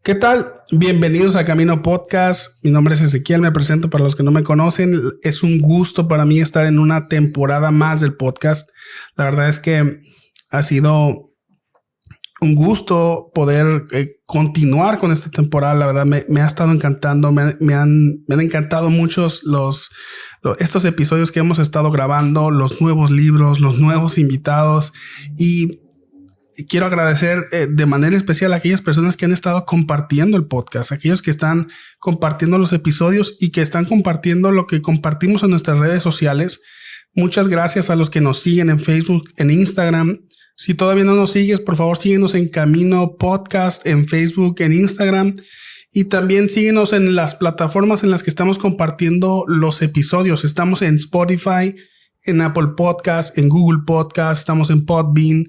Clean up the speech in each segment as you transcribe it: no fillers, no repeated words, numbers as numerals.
¿Qué tal? Bienvenidos a Camino Podcast. Mi nombre es Ezequiel, me presento para los que no me conocen. Es un gusto para mí estar en una temporada más del podcast. La verdad es que ha sido un gusto poder continuar con esta temporada. La verdad me ha estado encantando. Me han encantado muchos estos episodios que hemos estado grabando, los nuevos libros, los nuevos invitados, y quiero agradecer de manera especial a aquellas personas que han estado compartiendo el podcast, aquellos que están compartiendo los episodios y que están compartiendo lo que compartimos en nuestras redes sociales. Muchas gracias a los que nos siguen en Facebook, en Instagram. Si todavía no nos sigues, por favor síguenos en Camino Podcast, en Facebook, en Instagram. Y también síguenos en las plataformas en las que estamos compartiendo los episodios. Estamos en Spotify, en Apple Podcast, en Google Podcast, estamos en Podbean.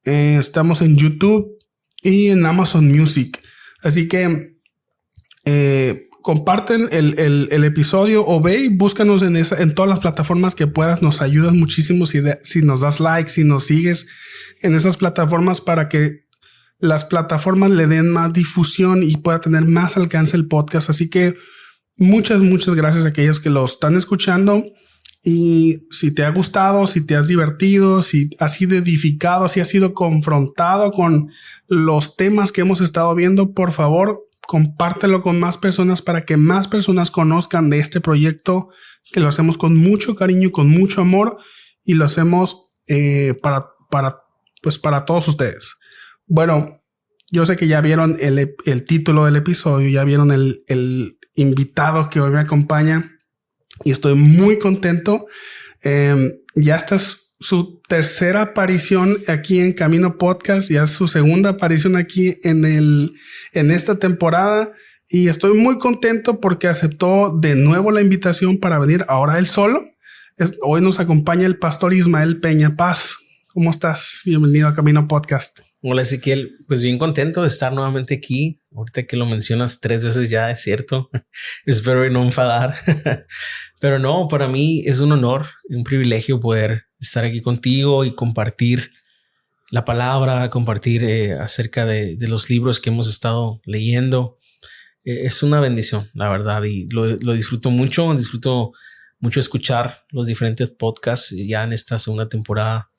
Estamos en YouTube y en Amazon Music. Así que comparten el episodio o ve y búscanos en todas las plataformas que puedas. Nos ayudas muchísimo si nos das like, si nos sigues en esas plataformas, para que las plataformas le den más difusión y pueda tener más alcance el podcast. Así que muchas gracias a aquellos que lo están escuchando. Y si te ha gustado, si te has divertido, si has sido edificado, si has sido confrontado con los temas que hemos estado viendo, por favor, compártelo con más personas para que más personas conozcan de este proyecto, que lo hacemos con mucho cariño, con mucho amor, y lo hacemos para todos ustedes. Bueno, yo sé que ya vieron el título del episodio, ya vieron el invitado que hoy me acompaña. Y estoy muy contento. Ya esta es su tercera aparición aquí en Camino Podcast. Ya es su segunda aparición aquí en esta temporada. Y estoy muy contento porque aceptó de nuevo la invitación para venir ahora él solo. Hoy nos acompaña el pastor Ismael Peña. Paz, ¿cómo estás? Bienvenido a Camino Podcast. Hola Ezequiel, pues bien contento de estar nuevamente aquí. Ahorita que lo mencionas 3 veces ya, es cierto. Espero no enfadar. Pero no, para mí es un honor, un privilegio poder estar aquí contigo y compartir la palabra, compartir acerca de los libros que hemos estado leyendo. Es una bendición, la verdad, y lo disfruto mucho escuchar los diferentes podcasts ya en esta segunda temporada.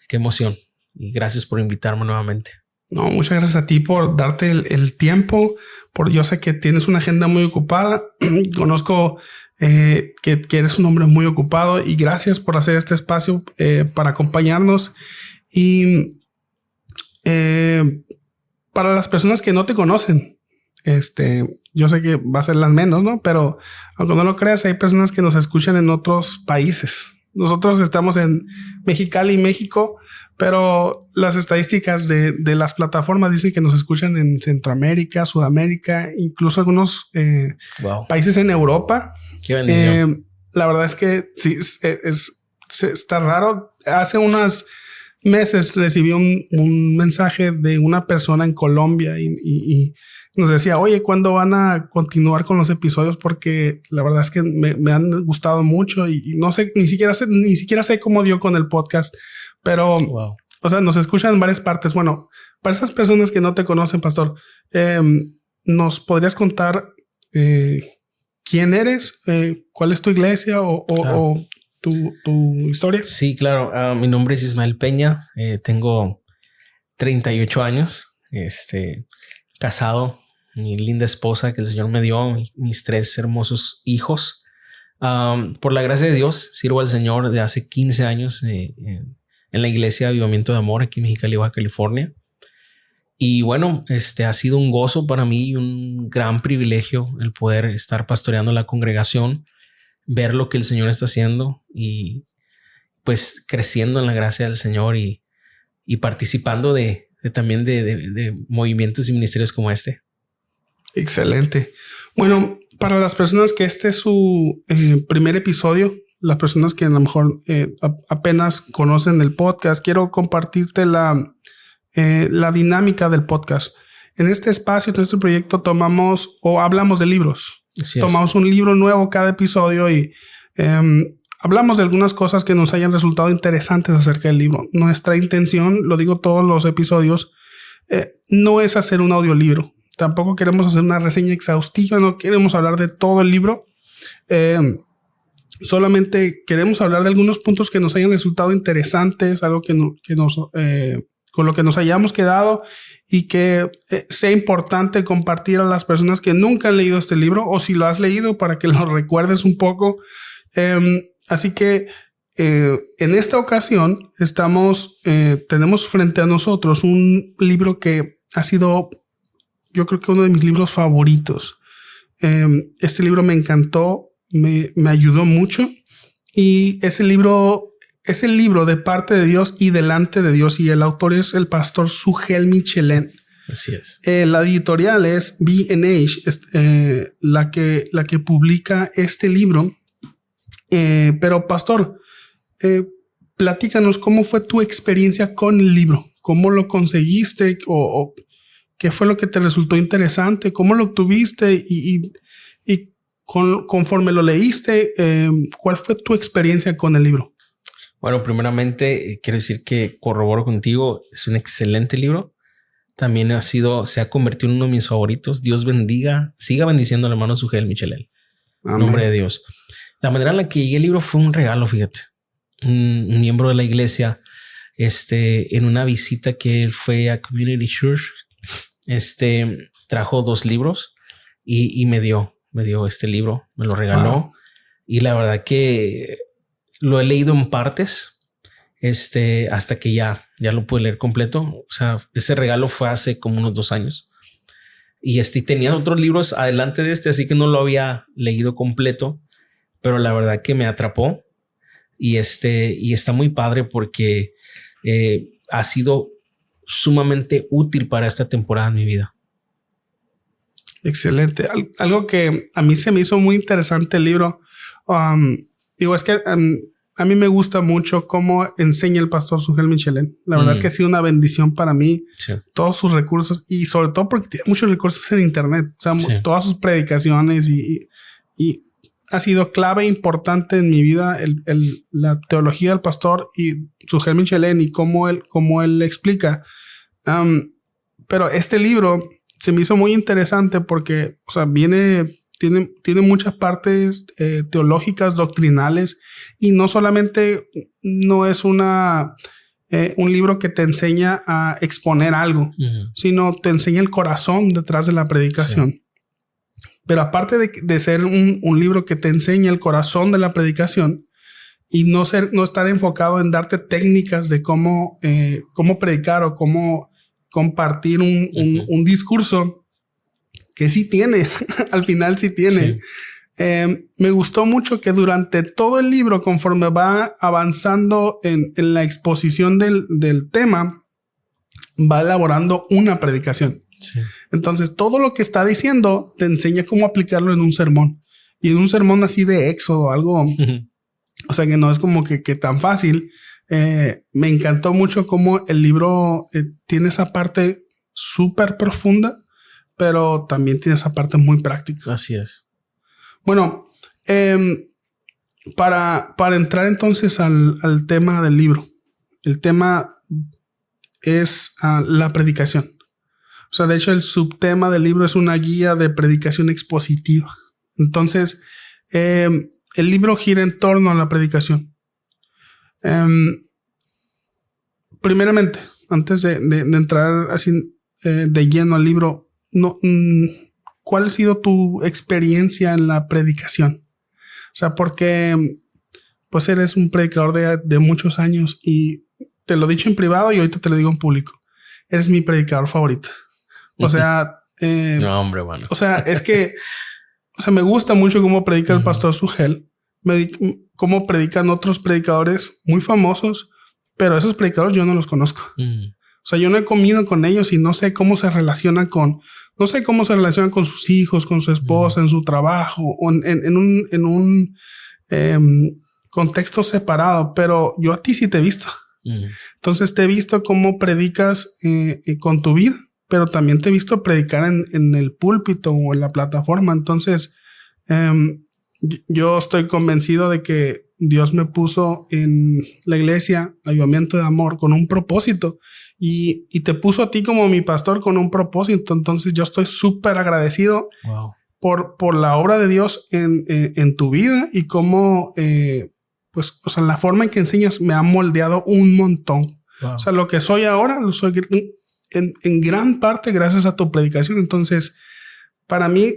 Qué emoción. Y gracias por invitarme nuevamente. No, muchas gracias a ti por darte el tiempo. Yo sé que tienes una agenda muy ocupada. Conozco que eres un hombre muy ocupado, y gracias por hacer este espacio para acompañarnos. Y para las personas que no te conocen, yo sé que va a ser las menos, ¿no? Pero aunque no lo creas, hay personas que nos escuchan en otros países. Nosotros estamos en Mexicali, México, pero las estadísticas de las plataformas dicen que nos escuchan en Centroamérica, Sudamérica, incluso algunos países en Europa. Qué bendición. La verdad es que sí, está raro. Hace unos meses recibí un mensaje de una persona en Colombia y nos decía, oye, ¿cuándo van a continuar con los episodios? Porque la verdad es que me han gustado mucho y no sé, ni siquiera sé cómo dio con el podcast, pero, o sea, nos escuchan en varias partes. Bueno, para esas personas que no te conocen, pastor, ¿nos podrías contar quién eres? ¿Cuál es tu iglesia o tu historia? Sí, claro. Mi nombre es Ismael Peña. Tengo 38 años. Casado, mi linda esposa que el Señor me dio, mis 3 hermosos hijos. Por la gracia de Dios, sirvo al Señor de hace 15 años en la iglesia Avivamiento de Amor aquí en Mexicali, Baja California. Y bueno, ha sido un gozo para mí y un gran privilegio el poder estar pastoreando la congregación, ver lo que el Señor está haciendo y pues creciendo en la gracia del Señor y participando también de movimientos y ministerios como este. Excelente. Bueno, para las personas que este es su primer episodio, las personas que a lo mejor apenas conocen el podcast, quiero compartirte la dinámica del podcast. En este espacio, en este proyecto, tomamos o hablamos de libros. Tomamos un libro nuevo cada episodio y hablamos de algunas cosas que nos hayan resultado interesantes acerca del libro. Nuestra intención, lo digo todos los episodios, no es hacer un audiolibro. tampoco queremos hacer una reseña exhaustiva, no queremos hablar de todo el libro. Solamente queremos hablar de algunos puntos que nos hayan resultado interesantes, algo con lo que nos hayamos quedado y que sea importante compartir a las personas que nunca han leído este libro, o si lo has leído, para que lo recuerdes un poco. Así que en esta ocasión tenemos frente a nosotros un libro que ha sido, yo creo que uno de mis libros favoritos. Este libro me encantó, me ayudó mucho, y es el libro de parte de Dios y delante de Dios, y el autor es el pastor Sugel Michelén. Así es. La editorial es B&H, la que publica este libro. Pero pastor, platícanos cómo fue tu experiencia con el libro, cómo lo conseguiste, o qué fue lo que te resultó interesante, cómo lo obtuviste y conforme lo leíste, ¿cuál fue tu experiencia con el libro? Bueno, primeramente quiero decir que corroboro contigo, es un excelente libro. También se ha convertido en uno de mis favoritos. Dios siga bendiciendo al hermano Sugel Michelén. En nombre de Dios. La manera en la que llegué al libro fue un regalo, fíjate. Un miembro de la iglesia, en una visita que él fue a Community Church, trajo 2 libros y me dio este libro, me lo regaló. Wow. Y la verdad que lo he leído en partes, hasta que ya lo pude leer completo. O sea, ese regalo fue hace como unos 2 años. Y tenía otros libros adelante de así que no lo había leído completo, pero la verdad que me atrapó. Y está muy padre porque ha sido sumamente útil para esta temporada en mi vida. Excelente. Algo que a mí se me hizo muy interesante el libro. Es que a mí me gusta mucho cómo enseña el pastor Sugel Michelén. La verdad es que ha sido una bendición para mí. Sí. Todos sus recursos, y sobre todo porque tiene muchos recursos en internet. O sea, sí, todas sus predicaciones y ha sido clave importante en mi vida la teología del pastor y Sugel Michelén y cómo él explica. Pero este libro se me hizo muy interesante porque, o sea, tiene muchas partes teológicas, doctrinales, y no solamente no es un libro que te enseña a exponer algo, sino te enseña el corazón detrás de la predicación. Sí. Pero aparte de ser un libro que te enseña el corazón de la predicación y no estar enfocado en darte técnicas de cómo predicar o cómo compartir un discurso, que sí tiene, al final sí tiene. Sí. Me gustó mucho que durante todo el libro, conforme va avanzando en la exposición del tema, va elaborando una predicación. Sí. Entonces, todo lo que está diciendo te enseña cómo aplicarlo en un sermón. Y en un sermón así de Éxodo, algo... O sea, que no es como que tan fácil. Me encantó mucho cómo el libro tiene esa parte súper profunda, pero también tiene esa parte muy práctica. Así es. Bueno, para entrar entonces al tema del libro. El tema es la predicación. O sea, de hecho, el subtema del libro es una guía de predicación expositiva. Entonces, el libro gira en torno a la predicación. Primeramente, antes de entrar así de lleno al libro, ¿cuál ha sido tu experiencia en la predicación? O sea, porque pues eres un predicador de muchos años, y te lo he dicho en privado y ahorita te lo digo en público. Eres mi predicador favorito. O sea... no, hombre, bueno. O sea, es que... O sea, me gusta mucho cómo predica el pastor Sugel, cómo predican otros predicadores muy famosos, pero esos predicadores yo no los conozco. O sea, yo no he comido con ellos y no sé cómo se relacionan con sus hijos, con su esposa, en su trabajo, o en un contexto separado, pero yo a ti sí te he visto. Entonces te he visto cómo predicas con tu vida, pero también te he visto predicar en el púlpito o en la plataforma. Entonces, yo estoy convencido de que Dios me puso en la iglesia, Avivamiento de Amor, con un propósito y te puso a ti como mi pastor con un propósito. Entonces yo estoy súper agradecido por la obra de Dios en tu vida y cómo, pues, o sea, la forma en que enseñas me ha moldeado un montón. O sea, lo que soy ahora, lo soy en gran parte gracias a tu predicación. Entonces, para mí,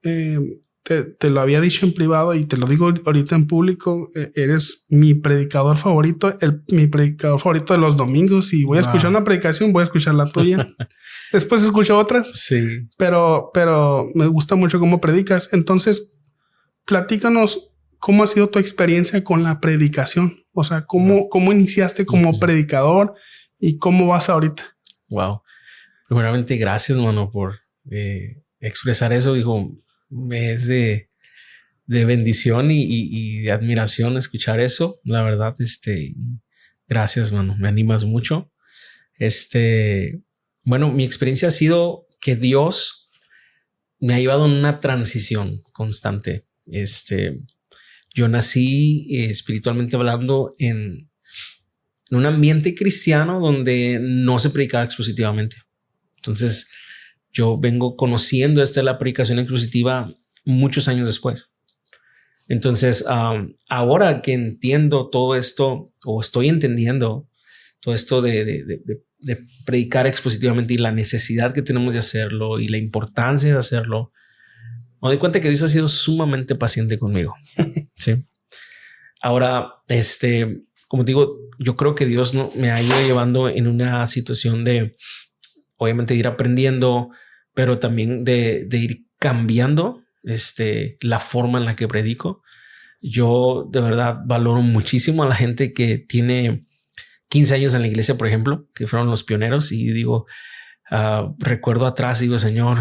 te lo había dicho en privado y te lo digo ahorita en público, eres mi predicador favorito, mi predicador favorito de los domingos. Si voy a escuchar una predicación, voy a escuchar la tuya. Después escucho otras. Sí. Pero me gusta mucho cómo predicas. Entonces, platícanos cómo ha sido tu experiencia con la predicación. O sea, cómo iniciaste como predicador y cómo vas ahorita. Wow. Primeramente, gracias, mano, por expresar eso. Digo, es de bendición y de admiración escuchar eso. La verdad, gracias, mano. Me animas mucho. Bueno, mi experiencia ha sido que Dios me ha llevado en una transición constante. Yo nací espiritualmente hablando en un ambiente cristiano donde no se predicaba expositivamente. Entonces, yo vengo conociendo la predicación expositiva muchos años después. Entonces, ahora que entiendo todo esto, o estoy entendiendo todo esto de predicar expositivamente y la necesidad que tenemos de hacerlo y la importancia de hacerlo, me doy cuenta que Dios ha sido sumamente paciente conmigo. Sí. Ahora, como te digo, yo creo que Dios me ha ido llevando en una situación de, obviamente, de ir aprendiendo, pero también de ir cambiando la forma en la que predico. Yo de verdad valoro muchísimo a la gente que tiene 15 años en la iglesia, por ejemplo, que fueron los pioneros, y digo, recuerdo atrás, digo, Señor,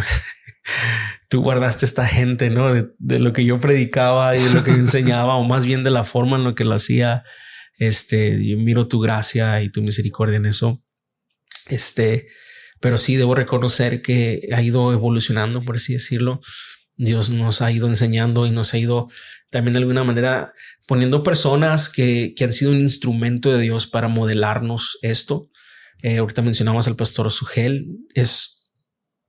tú guardaste esta gente, ¿no? De lo que yo predicaba y de lo que yo enseñaba, o más bien de la forma en lo que lo hacía. Yo miro tu gracia y tu misericordia en eso. Pero sí debo reconocer que ha ido evolucionando, por así decirlo. Dios nos ha ido enseñando y nos ha ido también de alguna manera poniendo personas que han sido un instrumento de Dios para modelarnos esto. Ahorita mencionamos al pastor Sugel, es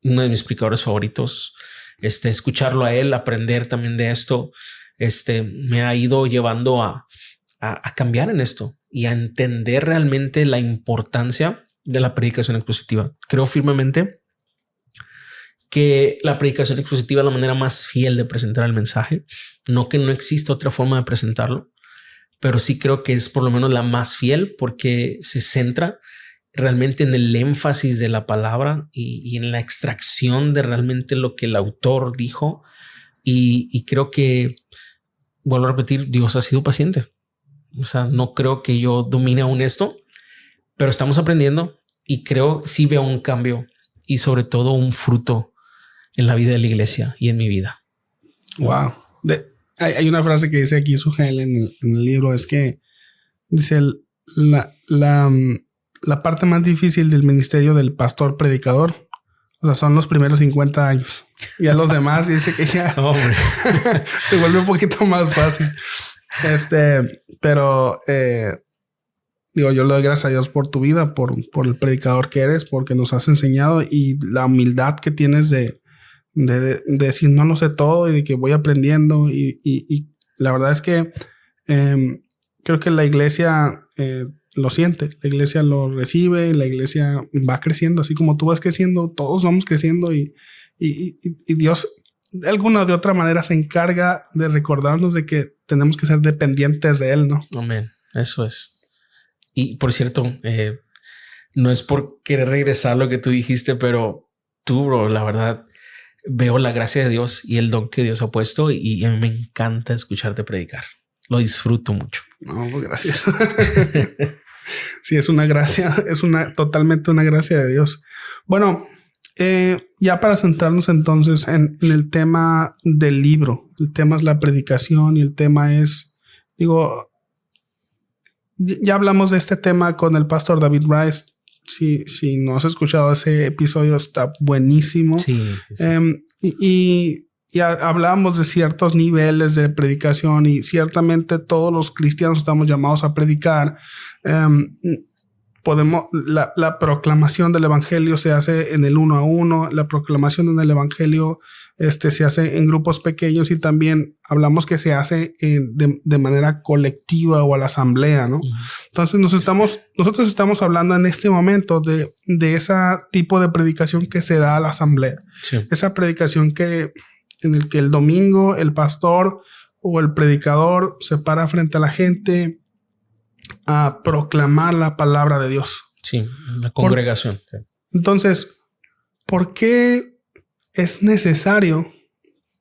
uno de mis predicadores favoritos. Escucharlo a él, aprender también de esto, me ha ido llevando a cambiar en esto y a entender realmente la importancia de la predicación expositiva. Creo firmemente que la predicación expositiva es la manera más fiel de presentar el mensaje. No que no exista otra forma de presentarlo, pero sí creo que es por lo menos la más fiel porque se centra realmente en el énfasis de la palabra y en la extracción de realmente lo que el autor dijo. Y creo que, vuelvo a repetir, Dios ha sido paciente. O sea, no creo que yo domine aún esto, pero estamos aprendiendo y creo sí veo un cambio y sobre todo un fruto en la vida de la iglesia y en mi vida. Wow. Hay una frase que dice aquí Sugel en el libro, es que dice la parte más difícil del ministerio del pastor predicador, o sea, son los primeros 50 años. Y a los demás dice que ya se vuelve un poquito más fácil. Pero digo, yo le doy gracias a Dios por tu vida, por el predicador que eres, porque nos has enseñado y la humildad que tienes de decir no lo sé todo y de que voy aprendiendo. Y la verdad es que creo que la iglesia lo siente, la iglesia lo recibe, la iglesia va creciendo, así como tú vas creciendo, todos vamos creciendo y Dios de alguna o de otra manera se encarga de recordarnos de que tenemos que ser dependientes de Él, ¿no? Amén. Eso es. Y por cierto, no es por querer regresar lo que tú dijiste, pero tú, bro, la verdad, veo la gracia de Dios y el don que Dios ha puesto y me encanta escucharte predicar. Lo disfruto mucho. No, pues gracias. Sí, es una gracia, totalmente una gracia de Dios. Bueno, ya para centrarnos entonces en el tema del libro, el tema es la predicación y el tema es, digo, ya hablamos de este tema con el pastor David Rice. Si no has escuchado ese episodio, está buenísimo. Sí. Y hablábamos de ciertos niveles de predicación y ciertamente todos los cristianos estamos llamados a predicar. La proclamación del evangelio se hace en el 1 a 1. La proclamación del evangelio se hace en grupos pequeños y también hablamos que se hace de manera colectiva o a la asamblea, ¿no? Entonces nosotros estamos hablando en este momento de ese tipo de predicación que se da a la asamblea. Sí. Esa predicación en el que el domingo el pastor o el predicador se para frente a la gente a proclamar la palabra de Dios. Sí, la congregación. Entonces, ¿por qué es necesario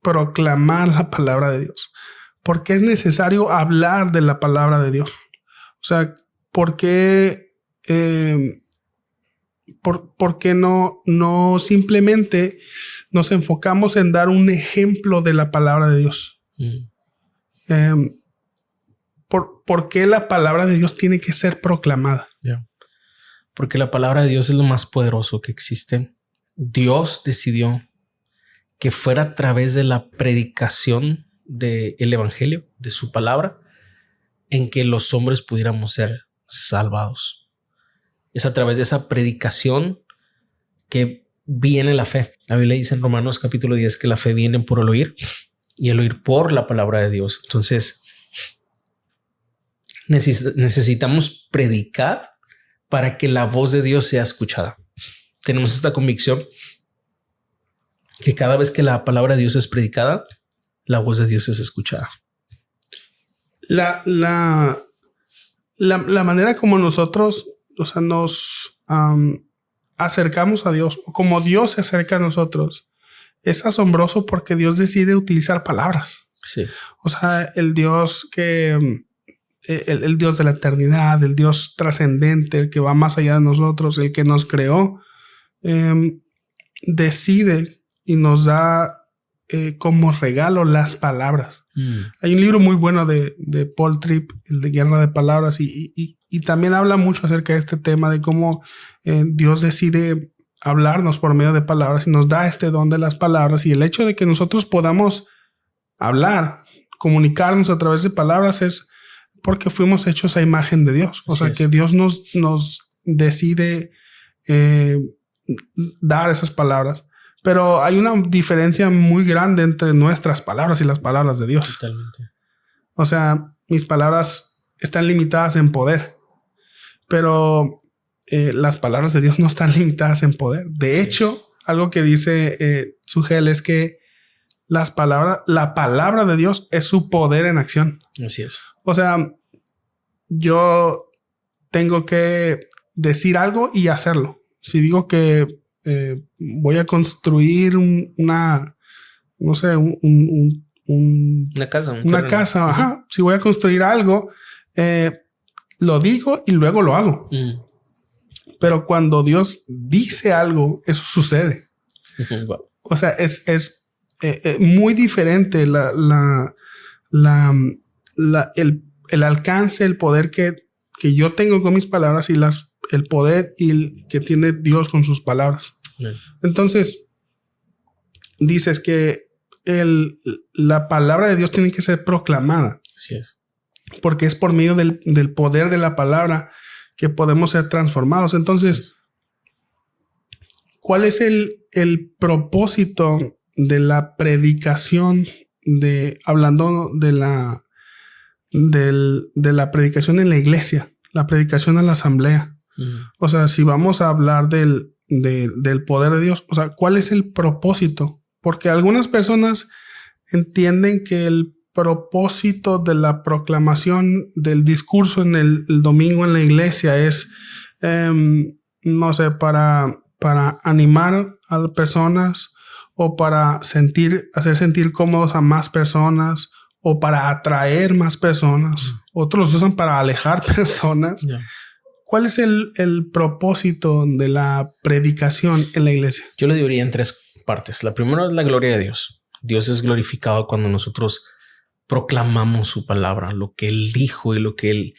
proclamar la palabra de Dios? ¿Por qué es necesario hablar de la palabra de Dios? O sea, ¿por qué no simplemente nos enfocamos en dar un ejemplo de la palabra de Dios? ¿Por qué la palabra de Dios tiene que ser proclamada? Yeah. Porque la palabra de Dios es lo más poderoso que existe. Dios decidió que fuera a través de la predicación del evangelio, de su palabra, en que los hombres pudiéramos ser salvados. Es a través de esa predicación que viene la fe. La Biblia dice en Romanos capítulo 10 que la fe viene por el oír y el oír por la palabra de Dios. Entonces, necesitamos predicar para que la voz de Dios sea escuchada. Tenemos esta convicción que cada vez que la palabra de Dios es predicada, la voz de Dios es escuchada. La manera como nosotros, nos acercamos a Dios, o como Dios se acerca a nosotros, es asombroso porque Dios decide utilizar palabras. Sí. O sea, el Dios el Dios de la eternidad, el Dios trascendente, el que va más allá de nosotros, el que nos creó, decide y nos da como regalo las palabras. Hay un libro muy bueno de Paul Tripp, el de Guerra de Palabras, y también habla mucho acerca de este tema de cómo Dios decide hablarnos por medio de palabras y nos da este don de las palabras, y el hecho de que nosotros podamos hablar, comunicarnos a través de palabras es porque fuimos hechos a imagen de Dios. O sea, que Dios nos decide dar esas palabras. Pero hay una diferencia muy grande entre nuestras palabras y las palabras de Dios. Totalmente. O sea, mis palabras están limitadas en poder, pero las palabras de Dios no están limitadas en poder. De hecho, algo que dice Sugel es que la palabra de Dios es su poder en acción. Así es. O sea, yo tengo que decir algo y hacerlo. Si digo que voy a construir una casa. Ajá. Si voy a construir algo, lo digo y luego lo hago. Pero cuando Dios dice algo, eso sucede. Wow. O sea, es muy diferente el alcance, el poder que yo tengo con mis palabras y el poder que tiene Dios con sus palabras. Entonces, dices que la palabra de Dios tiene que ser proclamada. Así es. Porque es por medio del poder de la palabra que podemos ser transformados. Entonces, ¿cuál es el propósito de la predicación hablando de la predicación en la iglesia, la predicación en la asamblea? O sea, si vamos a hablar del poder de Dios, o sea, ¿cuál es el propósito? Porque algunas personas entienden que el propósito de la proclamación del discurso en el domingo en la iglesia es, no sé, para animar a las personas o para hacer sentir cómodos a más personas o para atraer más personas. Otros usan para alejar personas. Yeah. ¿Cuál es el propósito de la predicación en la iglesia? Yo lo dividiría en tres partes. La primera es la gloria de Dios. Dios es glorificado cuando nosotros proclamamos su palabra, lo que Él dijo y lo que Él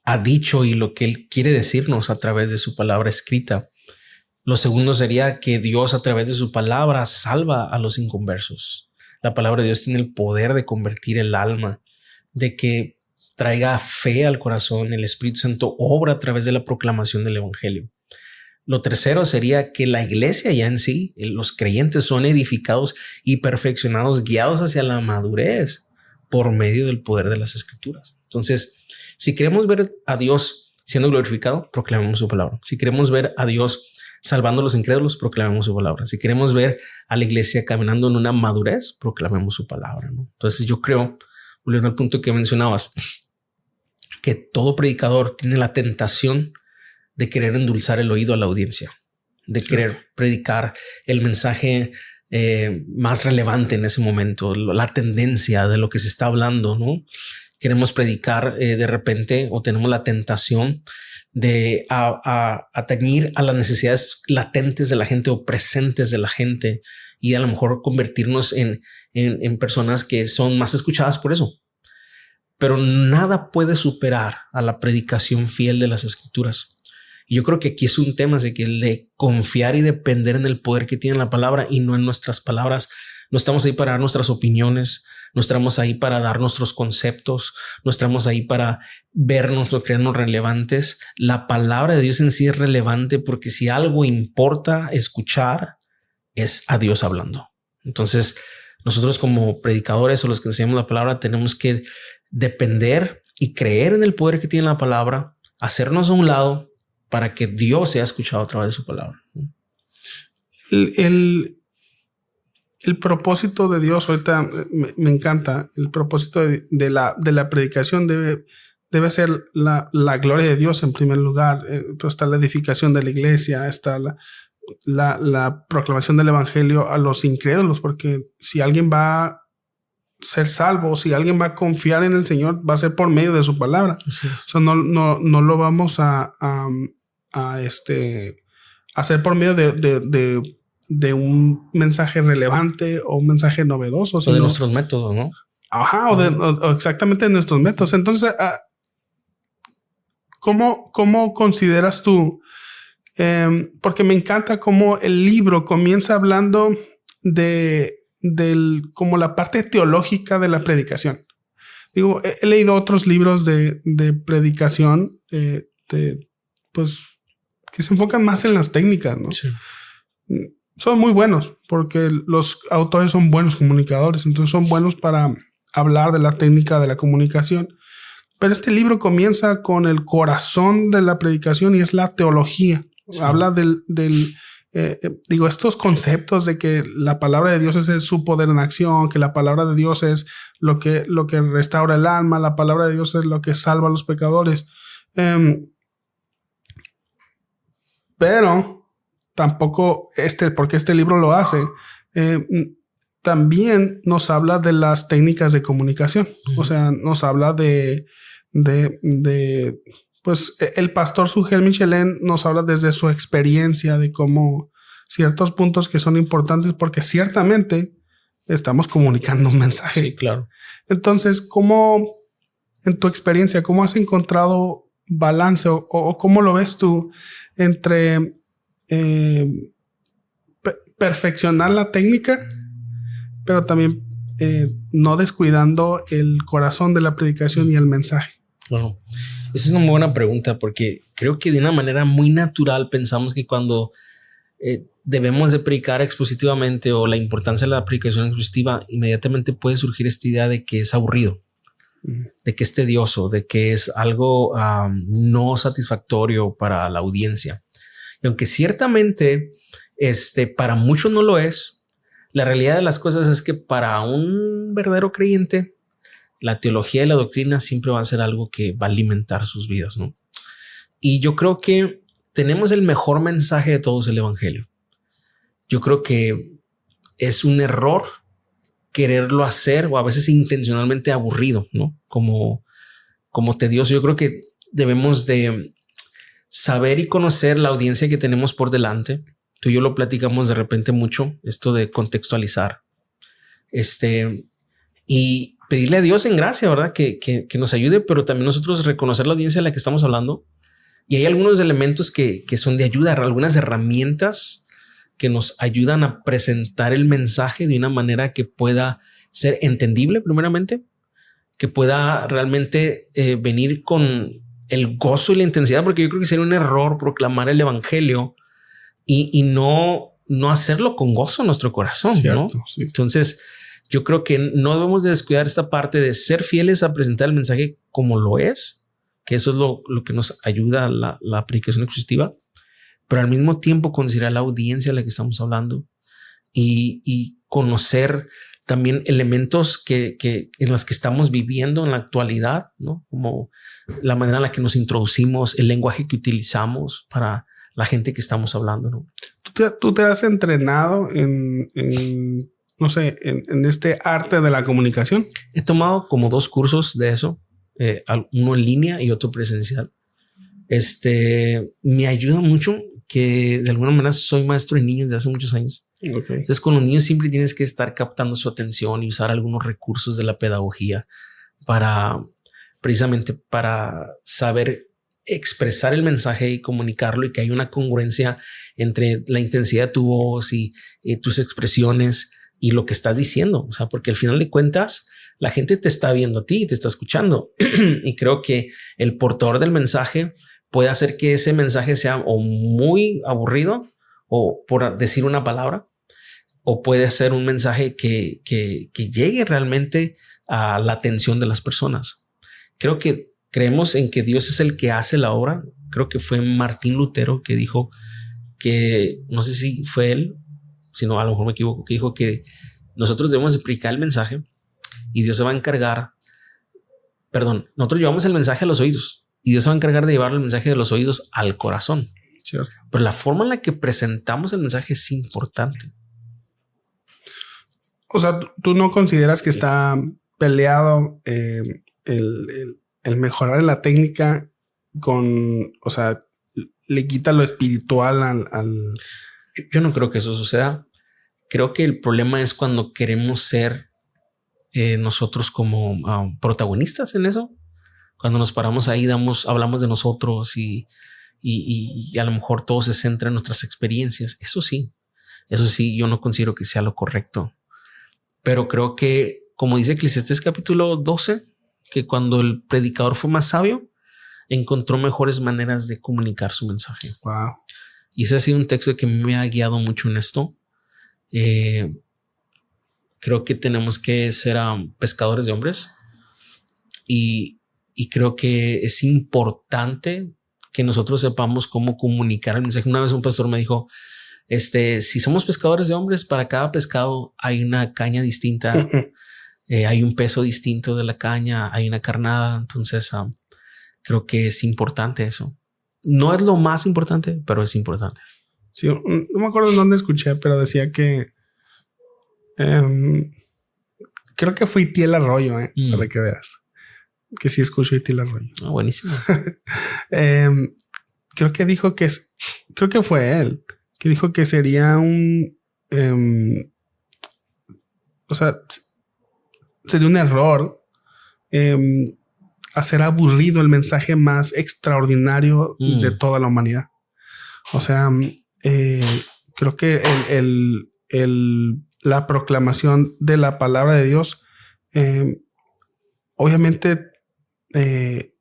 ha dicho y lo que Él quiere decirnos a través de su palabra escrita. Lo segundo sería que Dios a través de su palabra salva a los inconversos, La palabra de Dios tiene el poder de convertir el alma, de que traiga fe al corazón. El Espíritu Santo obra a través de la proclamación del evangelio. Lo tercero sería que la iglesia ya en sí, los creyentes son edificados y perfeccionados, guiados hacia la madurez por medio del poder de las escrituras. Entonces, si queremos ver a Dios siendo glorificado, proclamemos su palabra. Si queremos ver a Dios salvando a los incrédulos, proclamemos su palabra. Si queremos ver a la iglesia caminando en una madurez, proclamemos su palabra, ¿no? Entonces yo creo, volviendo al punto que mencionabas, que todo predicador tiene la tentación de querer endulzar el oído a la audiencia, de querer predicar el mensaje más relevante en ese momento, la tendencia de lo que se está hablando, ¿no? Queremos predicar de repente, o tenemos la tentación de atañir a las necesidades latentes de la gente o presentes de la gente, y a lo mejor convertirnos en personas que son más escuchadas por eso. Pero nada puede superar a la predicación fiel de las escrituras. Y yo creo que aquí es un tema de que el de confiar y depender en el poder que tiene la palabra y no en nuestras palabras. No estamos ahí para dar nuestras opiniones, no estamos ahí para dar nuestros conceptos, no estamos ahí para vernos o creernos relevantes. La palabra de Dios en sí es relevante, porque si algo importa escuchar es a Dios hablando. Entonces nosotros como predicadores o los que enseñamos la palabra tenemos que depender y creer en el poder que tiene la palabra, hacernos a un lado para que Dios sea escuchado a través de su palabra. El propósito de Dios, ahorita me encanta, el propósito de la predicación debe ser la gloria de Dios en primer lugar. Pero está la edificación de la iglesia, está la proclamación del evangelio a los incrédulos, porque si alguien va a ser salvo, si alguien va a confiar en el Señor, va a ser por medio de su palabra. Sí. O sea, no lo vamos a hacer por medio de un mensaje relevante o un mensaje novedoso. O de nuestros métodos, ¿no? Ajá, o exactamente de nuestros métodos. Entonces, ¿cómo consideras tú? Porque me encanta cómo el libro comienza hablando como la parte teológica de la predicación. Digo, he leído otros libros de predicación, pues, que se enfocan más en las técnicas, ¿no? Sí. Son muy buenos porque los autores son buenos comunicadores, entonces son buenos para hablar de la técnica de la comunicación. Pero este libro comienza con el corazón de la predicación y es la teología. Sí. Habla estos conceptos de que la palabra de Dios es su poder en acción, que la palabra de Dios es lo que restaura el alma, la palabra de Dios es lo que salva a los pecadores. Pero tampoco porque este libro lo hace, también nos habla de las técnicas de comunicación. O sea, nos habla pues el pastor Sugel Michelén nos habla desde su experiencia de cómo ciertos puntos que son importantes, porque ciertamente estamos comunicando un mensaje. Sí, claro. Entonces, ¿cómo, en tu experiencia, cómo has encontrado balance o cómo lo ves tú entre perfeccionar la técnica, pero también no descuidando el corazón de la predicación y el mensaje? Bueno, esa es una muy buena pregunta, porque creo que de una manera muy natural pensamos que cuando debemos de predicar expositivamente, o la importancia de la predicación expositiva, inmediatamente puede surgir esta idea de que es aburrido, de que es tedioso, de que es algo no satisfactorio para la audiencia. Y aunque ciertamente para muchos no lo es, la realidad de las cosas es que para un verdadero creyente, la teología y la doctrina siempre va a ser algo que va a alimentar sus vidas, ¿no? Y yo creo que tenemos el mejor mensaje de todos, el evangelio. Yo creo que es un error quererlo hacer, o a veces intencionalmente aburrido, ¿no? Como tedioso. Yo creo que debemos de saber y conocer la audiencia que tenemos por delante. Tú y yo lo platicamos de repente mucho, esto de contextualizar. Y pedirle a Dios en gracia, ¿verdad? Que nos ayude, pero también nosotros reconocer la audiencia de la que estamos hablando. Y hay algunos elementos que son de ayuda, algunas herramientas que nos ayudan a presentar el mensaje de una manera que pueda ser entendible primeramente, que pueda realmente venir con el gozo y la intensidad, porque yo creo que sería un error proclamar el evangelio y no hacerlo con gozo en nuestro corazón, Cierto, ¿no? sí. Entonces, yo creo que no debemos de descuidar esta parte de ser fieles a presentar el mensaje como lo es, que eso es lo que nos ayuda a la predicación expositiva, pero al mismo tiempo considerar la audiencia a la que estamos hablando y conocer también elementos que en las que estamos viviendo en la actualidad, ¿no? Como la manera en la que nos introducimos, el lenguaje que utilizamos para la gente que estamos hablando, ¿no? ¿Tú te has entrenado en no sé, en este arte de la comunicación? He tomado como 2 cursos de eso, uno en línea y otro presencial. Me ayuda mucho que de alguna manera soy maestro de niños de hace muchos años. Okay. Entonces con los niños siempre tienes que estar captando su atención y usar algunos recursos de la pedagogía precisamente para saber expresar el mensaje y comunicarlo y que hay una congruencia entre la intensidad de tu voz y tus expresiones y lo que estás diciendo. O sea, porque al final de cuentas la gente te está viendo a ti y te está escuchando. Y creo que el portador del mensaje puede hacer que ese mensaje sea o muy aburrido o por decir una palabra, o puede ser un mensaje que llegue realmente a la atención de las personas. Creo que creemos en que Dios es el que hace la obra. Creo que fue Martín Lutero que dijo que, no sé si fue él, sino a lo mejor me equivoco, que dijo que nosotros debemos de predicar el mensaje y Dios se va a encargar, nosotros llevamos el mensaje a los oídos y Dios se va a encargar de llevar el mensaje de los oídos al corazón. Cierto. Pero la forma en la que presentamos el mensaje es importante. O sea, ¿tú no consideras que está peleado el mejorar en la técnica o sea, le quita lo espiritual al... Yo no creo que eso suceda. Creo que el problema es cuando queremos ser nosotros como protagonistas en eso. Cuando nos paramos ahí, hablamos de nosotros y a lo mejor todo se centra en nuestras experiencias. Eso sí, yo no considero que sea lo correcto. Pero creo que, como dice Eclesiastés capítulo 12, que cuando el predicador fue más sabio, encontró mejores maneras de comunicar su mensaje. Wow. Y ese ha sido un texto que me ha guiado mucho en esto. Creo que tenemos que ser pescadores de hombres y creo que es importante que nosotros sepamos cómo comunicar el mensaje. Una vez un pastor me dijo, si somos pescadores de hombres, para cada pescado hay una caña distinta, hay un peso distinto de la caña, hay una carnada. Entonces creo que es importante eso. No es lo más importante, pero es importante. Sí, no me acuerdo en dónde escuché, pero decía que creo que fue Itiel Arroyo, para que veas que sí escucho Itiel Arroyo. Buenísimo. Creo que dijo creo que fue él que dijo que sería sería un error hacer aburrido el mensaje más extraordinario de toda la humanidad. O sea, creo que la proclamación de la palabra de Dios, obviamente,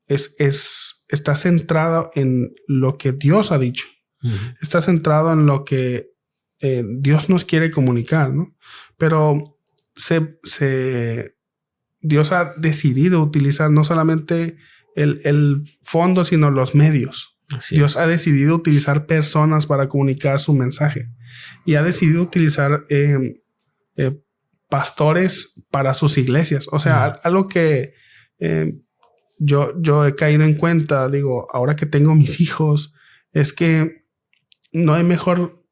está centrado en lo que Dios ha dicho. Está centrado en lo que Dios nos quiere comunicar, ¿no? Pero Dios ha decidido utilizar no solamente el fondo, sino los medios. Dios ha decidido utilizar personas para comunicar su mensaje y ha decidido utilizar pastores para sus iglesias. O sea, algo que yo he caído en cuenta, digo, ahora que tengo mis hijos, es que no hay mejor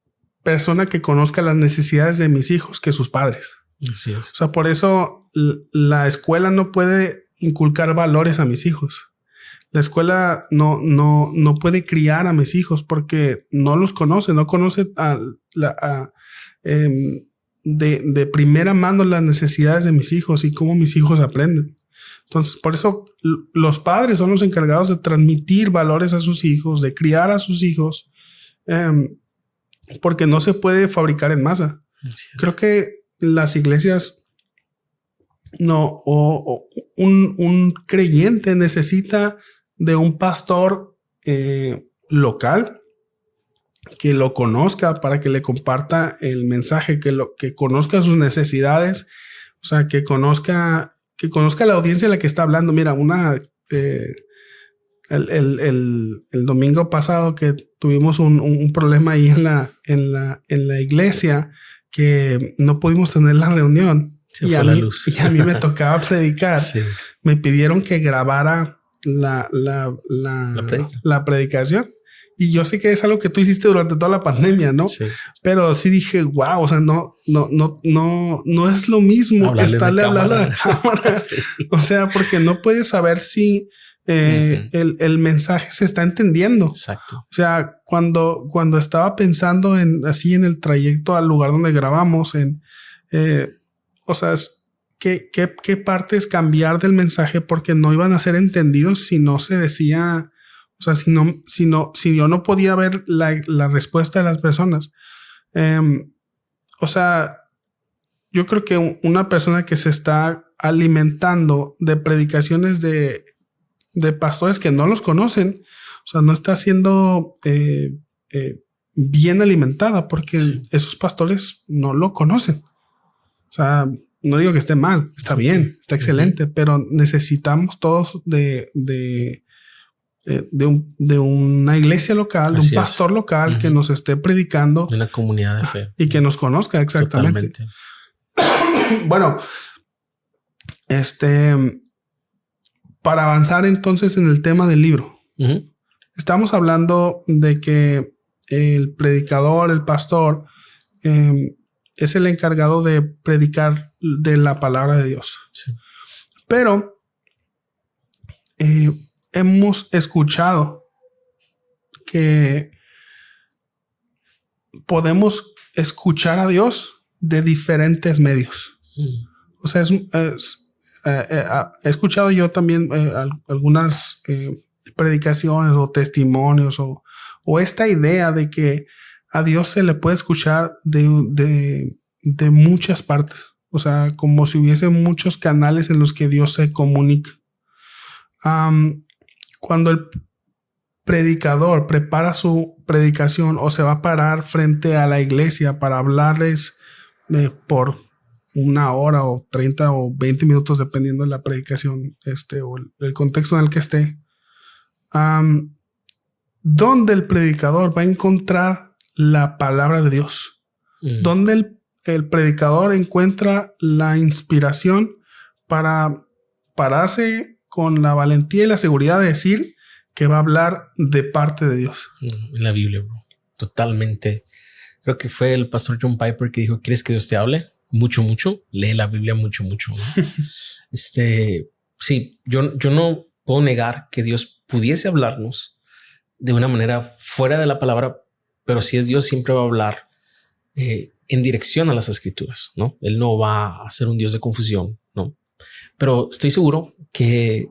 persona que conozca las necesidades de mis hijos que sus padres. Así es. O sea, por eso la escuela no puede inculcar valores a mis hijos. La escuela no puede criar a mis hijos porque no los conoce, no conoce de primera mano las necesidades de mis hijos y cómo mis hijos aprenden. Entonces, por eso los padres son los encargados de transmitir valores a sus hijos, de criar a sus hijos porque no se puede fabricar en masa. Creo que las iglesias un creyente necesita de un pastor local que lo conozca para que le comparta el mensaje, que conozca sus necesidades, o sea, que conozca la audiencia a la que está hablando. Mira, el domingo pasado que tuvimos un problema ahí en la iglesia, que no pudimos tener la reunión. Y a mí me tocaba predicar. Sí. Me pidieron que grabara la predicación. Y yo sé que es algo que tú hiciste durante toda la pandemia, ¿no? Sí. Pero sí dije, wow, o sea, no es lo mismo estarle hablando a la cámara. Sí. O sea, porque no puedes saber si el mensaje se está entendiendo. Exacto. O sea, cuando estaba pensando en el trayecto al lugar donde grabamos, o sea, ¿qué partes cambiar del mensaje porque no iban a ser entendidos si no se decía, o sea, si yo no podía ver la respuesta de las personas? O sea, yo creo que una persona que se está alimentando de predicaciones de pastores que no los conocen, o sea, no está siendo bien alimentada porque esos pastores no lo conocen. O sea, no digo que esté mal, está bien, está excelente, pero necesitamos todos de una iglesia local, de un pastor local que nos esté predicando. De una comunidad de fe. Y que nos conozca exactamente. Totalmente. Bueno, para avanzar entonces en el tema del libro, estamos hablando de que el predicador, el pastor, es el encargado de predicar de la palabra de Dios. Sí. Pero hemos escuchado que podemos escuchar a Dios de diferentes medios. O sea, he escuchado yo también algunas predicaciones o testimonios o esta idea de que a Dios se le puede escuchar de muchas partes. O sea, como si hubiese muchos canales en los que Dios se comunica. Cuando el predicador prepara su predicación o se va a parar frente a la iglesia para hablarles por 1 hora o 30 o 20 minutos, dependiendo de la predicación o el contexto en el que esté, donde el predicador va a encontrar la palabra de Dios, donde el predicador encuentra la inspiración para pararse con la valentía y la seguridad de decir que va a hablar de parte de Dios. En la Biblia, bro. Totalmente. Creo que fue el pastor John Piper que dijo: ¿quieres que Dios te hable? Mucho, mucho. Lee la Biblia mucho, mucho, ¿no? Sí, yo no puedo negar que Dios pudiese hablarnos de una manera fuera de la palabra, pero si es Dios, siempre va a hablar en dirección a las escrituras, ¿no? Él no va a ser un Dios de confusión, ¿no? Pero estoy seguro que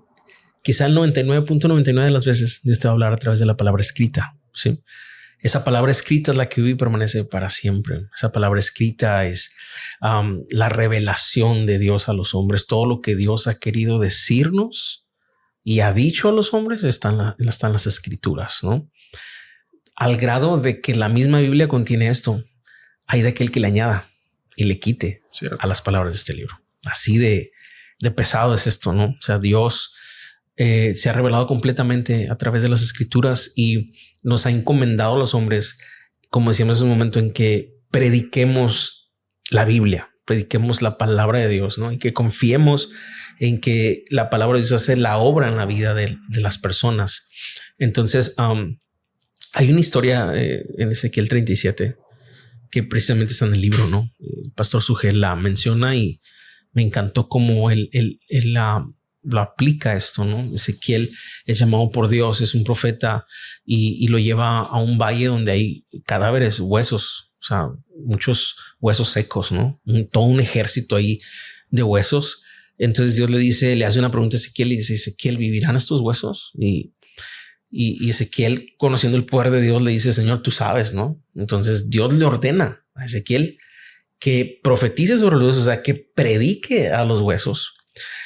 quizá el 99.99 de las veces Dios te va a hablar a través de la palabra escrita, ¿sí? Esa palabra escrita es la que vive y permanece para siempre. Esa palabra escrita es la revelación de Dios a los hombres. Todo lo que Dios ha querido decirnos y ha dicho a los hombres están las escrituras, ¿no? Al grado de que la misma Biblia contiene esto. Hay de aquel que le añada y le quite a las palabras de este libro. Así de pesado es esto, ¿no? O sea, Dios se ha revelado completamente a través de las escrituras y nos ha encomendado a los hombres, como decíamos en un momento, en que prediquemos la Biblia, prediquemos la palabra de Dios, ¿no? Y que confiemos en que la palabra de Dios hace la obra en la vida de las personas. Entonces, hay una historia en Ezequiel 37 que precisamente está en el libro, ¿no? El pastor Sugel la menciona y me encantó cómo él lo aplica esto, ¿no? Ezequiel es llamado por Dios, es un profeta y lo lleva a un valle donde hay cadáveres, huesos, o sea, muchos huesos secos, ¿no? Todo un ejército ahí de huesos. Entonces Dios le hace una pregunta a Ezequiel y dice: Ezequiel, ¿vivirán estos huesos? Y Y Ezequiel, conociendo el poder de Dios, le dice, Señor, tú sabes, ¿no? Entonces Dios le ordena a Ezequiel que profetice sobre los huesos, o sea, que predique a los huesos.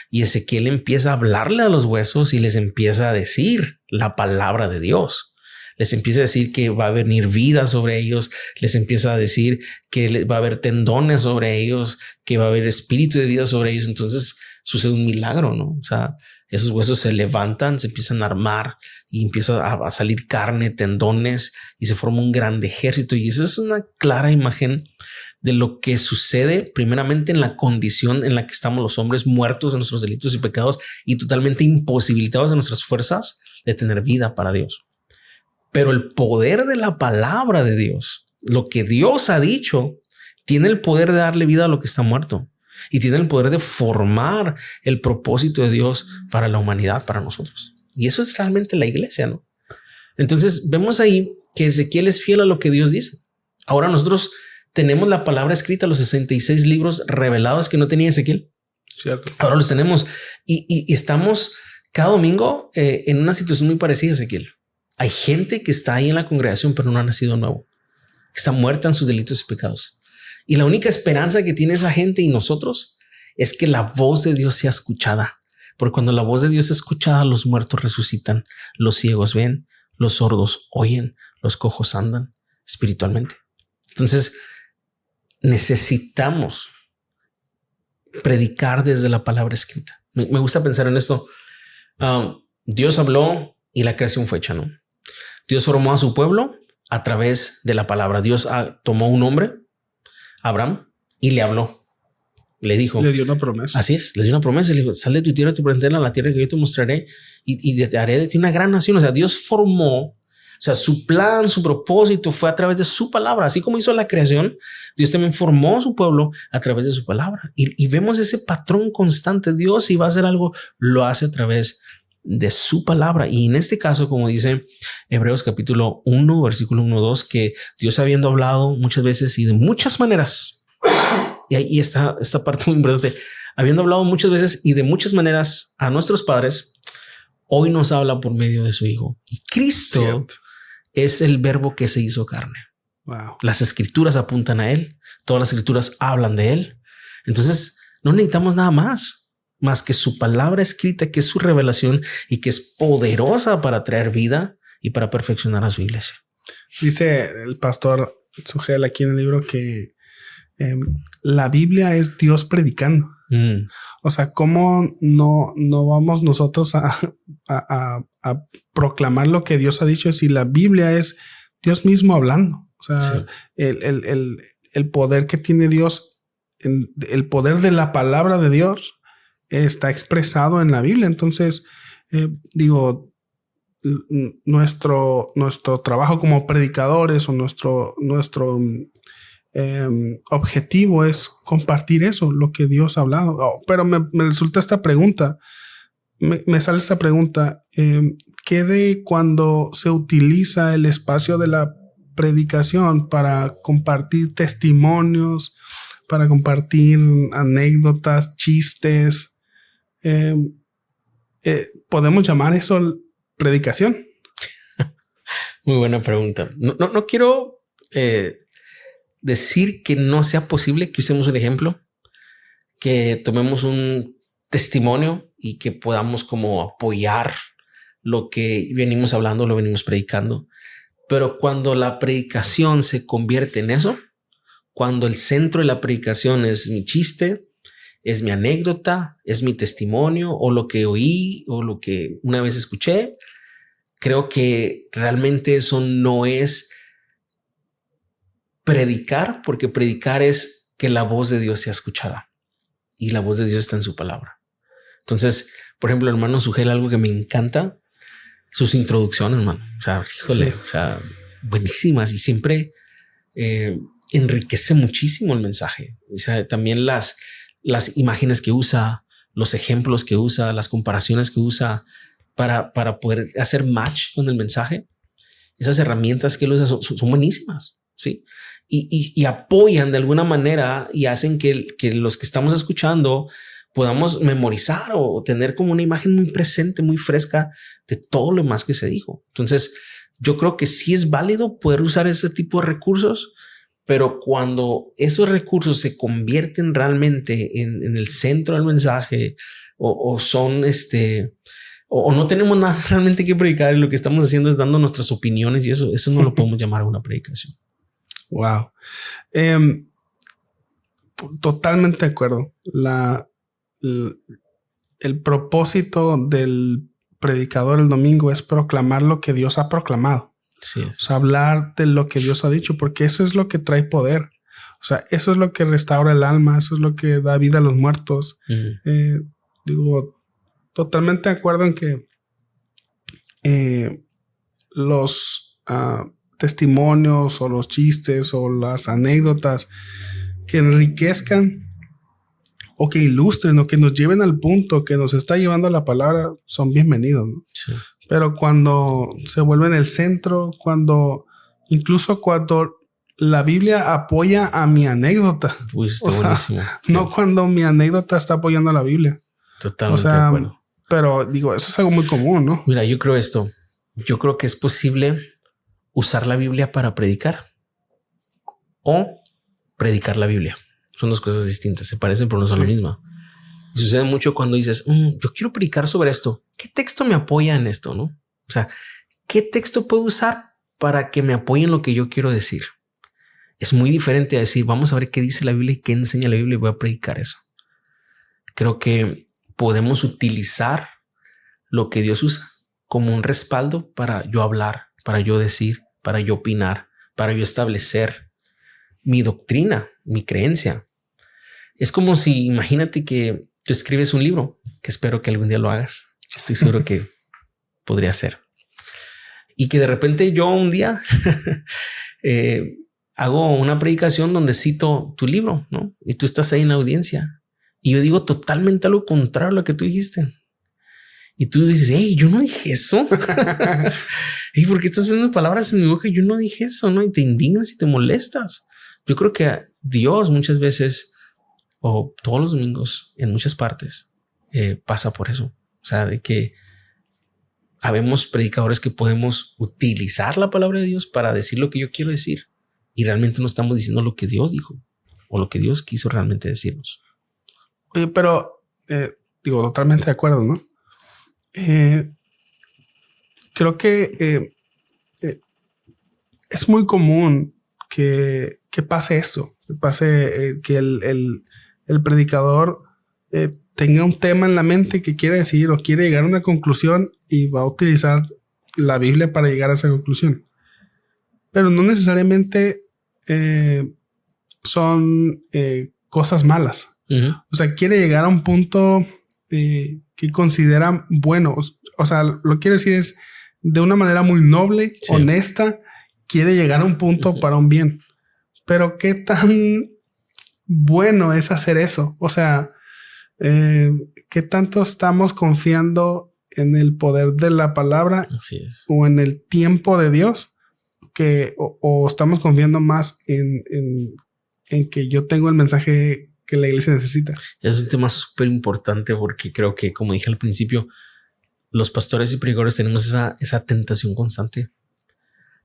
Y Ezequiel empieza a hablarle a los huesos y les empieza a decir la palabra de Dios. Les empieza a decir que va a venir vida sobre ellos. Les empieza a decir que va a haber tendones sobre ellos, que va a haber espíritu de vida sobre ellos. Entonces sucede un milagro, ¿no? O sea, esos huesos se levantan, se empiezan a armar y empieza a salir carne, tendones y se forma un gran ejército. Y eso es una clara imagen de lo que sucede primeramente en la condición en la que estamos los hombres, muertos en nuestros delitos y pecados y totalmente imposibilitados de nuestras fuerzas de tener vida para Dios. Pero el poder de la palabra de Dios, lo que Dios ha dicho, tiene el poder de darle vida a lo que está muerto y tiene el poder de formar el propósito de Dios para la humanidad, para nosotros. Y eso es realmente la iglesia, ¿no? Entonces vemos ahí que Ezequiel es fiel a lo que Dios dice. Ahora nosotros tenemos la palabra escrita, los 66 libros revelados que no tenía Ezequiel. Cierto. Ahora los tenemos y estamos cada domingo en una situación muy parecida a Ezequiel. Hay gente que está ahí en la congregación, pero no ha nacido nuevo, que está muerta en sus delitos y pecados. Y la única esperanza que tiene esa gente y nosotros es que la voz de Dios sea escuchada. Porque cuando la voz de Dios es escuchada, los muertos resucitan, los ciegos ven, los sordos oyen, los cojos andan espiritualmente. Entonces, necesitamos predicar desde la palabra escrita. Me gusta pensar en esto. Dios habló y la creación fue hecha, ¿no? Dios formó a su pueblo a través de la palabra. Dios tomó un hombre, Abraham, y le habló. Le dijo, le dio una promesa. Así es, le dio una promesa. Le dijo, sal de tu tierra, tu parentela, a la tierra que yo te mostraré y te haré de ti una gran nación. O sea, Dios formó, o sea, su plan, su propósito fue a través de su palabra. Así como hizo la creación, Dios también formó a su pueblo a través de su palabra. Y vemos ese patrón constante. Dios, si va a hacer algo, lo hace a través de su palabra. Y en este caso, como dice Hebreos capítulo 1, versículo 1-2, que Dios habiendo hablado muchas veces y de muchas maneras, y ahí está esta parte muy importante, habiendo hablado muchas veces y de muchas maneras a nuestros padres, hoy nos habla por medio de su Hijo. Y Cristo Cierto. es el verbo que se hizo carne. Wow. Las escrituras apuntan a él. Todas las escrituras hablan de él. Entonces no necesitamos nada más que su palabra escrita, que es su revelación y que es poderosa para traer vida y para perfeccionar a su iglesia. Dice el pastor Sugel aquí en el libro que la Biblia es Dios predicando. O sea, ¿cómo no vamos nosotros a proclamar lo que Dios ha dicho si la Biblia es Dios mismo hablando? O sea, sí. el poder que tiene Dios, el poder de la palabra de Dios está expresado en la Biblia. Entonces, nuestro trabajo como predicadores o nuestro objetivo es compartir eso, lo que Dios ha hablado. Pero me resulta esta pregunta, me sale esta pregunta, ¿qué de cuando se utiliza el espacio de la predicación para compartir testimonios, para compartir anécdotas, chistes? ¿Podemos llamar eso predicación? Muy buena pregunta. No quiero decir que no sea posible que usemos un ejemplo, que tomemos un testimonio y que podamos como apoyar lo que venimos hablando, lo venimos predicando. Pero cuando la predicación se convierte en eso, cuando el centro de la predicación es mi chiste, es mi anécdota, es mi testimonio o lo que oí o lo que una vez escuché, creo que realmente eso no es predicar, porque predicar es que la voz de Dios sea escuchada y la voz de Dios está en su palabra. Entonces, por ejemplo, hermano Sugel, algo que me encanta, sus introducciones, hermano. O sea, híjole, sí. O sea, buenísimas y siempre enriquece muchísimo el mensaje. O sea, también las imágenes que usa, los ejemplos que usa, las comparaciones que usa para poder hacer match con el mensaje. Esas herramientas que él usa son buenísimas, ¿sí? Y apoyan de alguna manera y hacen que los que estamos escuchando podamos memorizar o tener como una imagen muy presente, muy fresca de todo lo más que se dijo. Entonces, yo creo que sí es válido poder usar ese tipo de recursos, pero cuando esos recursos se convierten realmente en el centro del mensaje o son o no tenemos nada realmente que predicar y lo que estamos haciendo es dando nuestras opiniones y eso no lo podemos llamar una predicación. Wow. Totalmente de acuerdo. El propósito del predicador el domingo es proclamar lo que Dios ha proclamado. Sí, o sea, hablar de lo que Dios ha dicho, porque eso es lo que trae poder. O sea, eso es lo que restaura el alma, eso es lo que da vida a los muertos. Digo, totalmente de acuerdo en que los testimonios o los chistes o las anécdotas que enriquezcan o que ilustren o que nos lleven al punto que nos está llevando la palabra son bienvenidos, ¿no? sí. Pero cuando se vuelven el centro, incluso cuando la Biblia apoya a mi anécdota. Uy, está buenísimo. No cuando mi anécdota está apoyando a la Biblia. Totalmente de acuerdo. Pero digo, eso es algo muy común, ¿no? Mira, yo creo esto. Yo creo que es posible usar la Biblia para predicar o predicar la Biblia. Son dos cosas distintas. Se parecen, pero no son la misma. Y sucede mucho cuando dices, yo quiero predicar sobre esto. ¿Qué texto me apoya en esto? ¿No? O sea, ¿qué texto puedo usar para que me apoye en lo que yo quiero decir? Es muy diferente a decir, vamos a ver qué dice la Biblia y qué enseña la Biblia y voy a predicar eso. Creo que podemos utilizar lo que Dios usa como un respaldo para yo hablar, para yo decir, para yo opinar, para yo establecer mi doctrina, mi creencia. Es como si, imagínate que tú escribes un libro, que espero que algún día lo hagas. Estoy seguro que podría ser. Y que de repente yo un día hago una predicación donde cito tu libro, ¿no? Y tú estás ahí en la audiencia. Y yo digo totalmente algo contrario a lo que tú dijiste. Y tú dices, hey, yo no dije eso. ¿Y por qué estás poniendo palabras en mi boca? Yo no dije eso, ¿no? Y te indignas y te molestas. Yo creo que Dios muchas veces, o todos los domingos, en muchas partes, pasa por eso. O sea, de que habemos predicadores que podemos utilizar la palabra de Dios para decir lo que yo quiero decir. Y realmente no estamos diciendo lo que Dios dijo o lo que Dios quiso realmente decirnos. Oye, pero digo, totalmente de acuerdo, ¿no? Creo que es muy común que pase esto, que pase que el predicador tenga un tema en la mente que quiere decir o quiere llegar a una conclusión y va a utilizar la Biblia para llegar a esa conclusión. Pero no necesariamente son cosas malas. Uh-huh. O sea, quiere llegar a un punto que considera bueno. O sea, lo que quiero decir es de una manera muy noble, sí, honesta, quiere llegar a un punto para un bien. Pero ¿qué tan bueno es hacer eso? O sea, ¿qué tanto estamos confiando en el poder de la palabra o en el tiempo de Dios? O estamos confiando más en que yo tengo el mensaje que la iglesia necesita. Es un tema súper importante porque creo que, como dije al principio, los pastores y predicadores tenemos esa tentación constante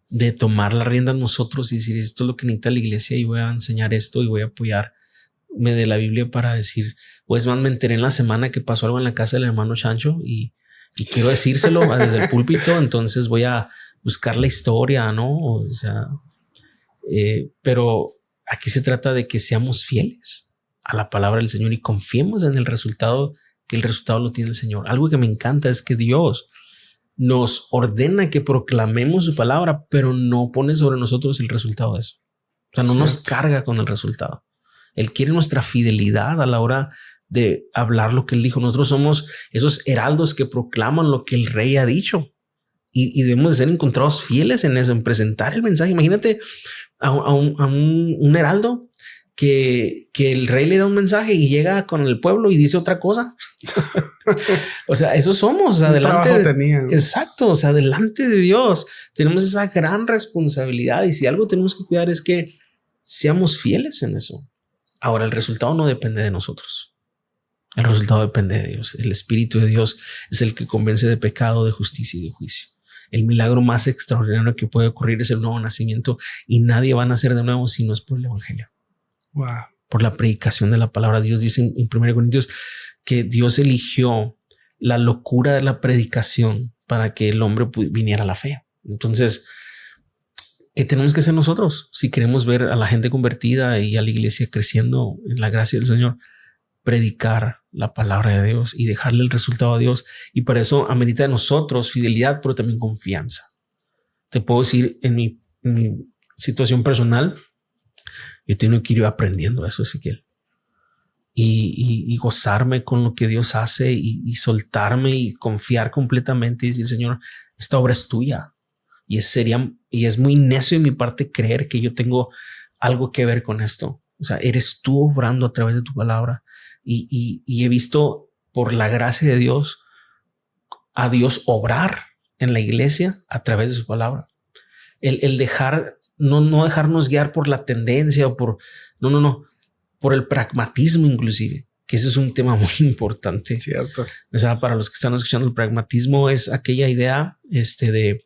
de tomar la rienda nosotros y decir, esto es lo que necesita la iglesia y voy a enseñar esto y voy a apoyarme de la Biblia para decir, pues más me enteré en la semana que pasó algo en la casa del hermano Chancho y quiero decírselo desde el púlpito, entonces voy a buscar la historia, ¿no? O sea, pero aquí se trata de que seamos fieles a la palabra del Señor y confiemos en el resultado, que el resultado lo tiene el Señor. Algo que me encanta es que Dios nos ordena que proclamemos su palabra, pero no pone sobre nosotros el resultado de eso. O sea, no nos carga con el resultado. Él quiere nuestra fidelidad a la hora de hablar lo que él dijo. Nosotros somos esos heraldos que proclaman lo que el rey ha dicho y debemos de ser encontrados fieles en eso, en presentar el mensaje. Imagínate a un heraldo que el rey le da un mensaje y llega con el pueblo y dice otra cosa. O sea, eso somos. Adelante. Exacto. O sea, delante de Dios tenemos esa gran responsabilidad y si algo tenemos que cuidar es que seamos fieles en eso. Ahora, el resultado no depende de nosotros. El resultado depende de Dios. El Espíritu de Dios es el que convence de pecado, de justicia y de juicio. El milagro más extraordinario que puede ocurrir es el nuevo nacimiento, y nadie va a nacer de nuevo si no es por el evangelio. Wow. Por la predicación de la palabra. Dios dice en 1 Corintios que Dios eligió la locura de la predicación para que el hombre viniera a la fe. Entonces, ¿qué tenemos que hacer nosotros si queremos ver a la gente convertida y a la iglesia creciendo en la gracia del Señor? Predicar la palabra de Dios y dejarle el resultado a Dios. Y para eso amerita de nosotros fidelidad, pero también confianza. Te puedo decir en mi situación personal, yo tengo que ir aprendiendo eso, Ezequiel, y gozarme con lo que Dios hace y soltarme y confiar completamente y decir, Señor, esta obra es tuya. Y es muy necio de mi parte creer que yo tengo algo que ver con esto. O sea, eres tú obrando a través de tu palabra. Y he visto por la gracia de Dios a Dios obrar en la iglesia a través de su palabra. El dejar, no dejarnos guiar por la tendencia o por el pragmatismo inclusive, que ese es un tema muy importante. Cierto. O sea, para los que están escuchando, el pragmatismo es aquella idea de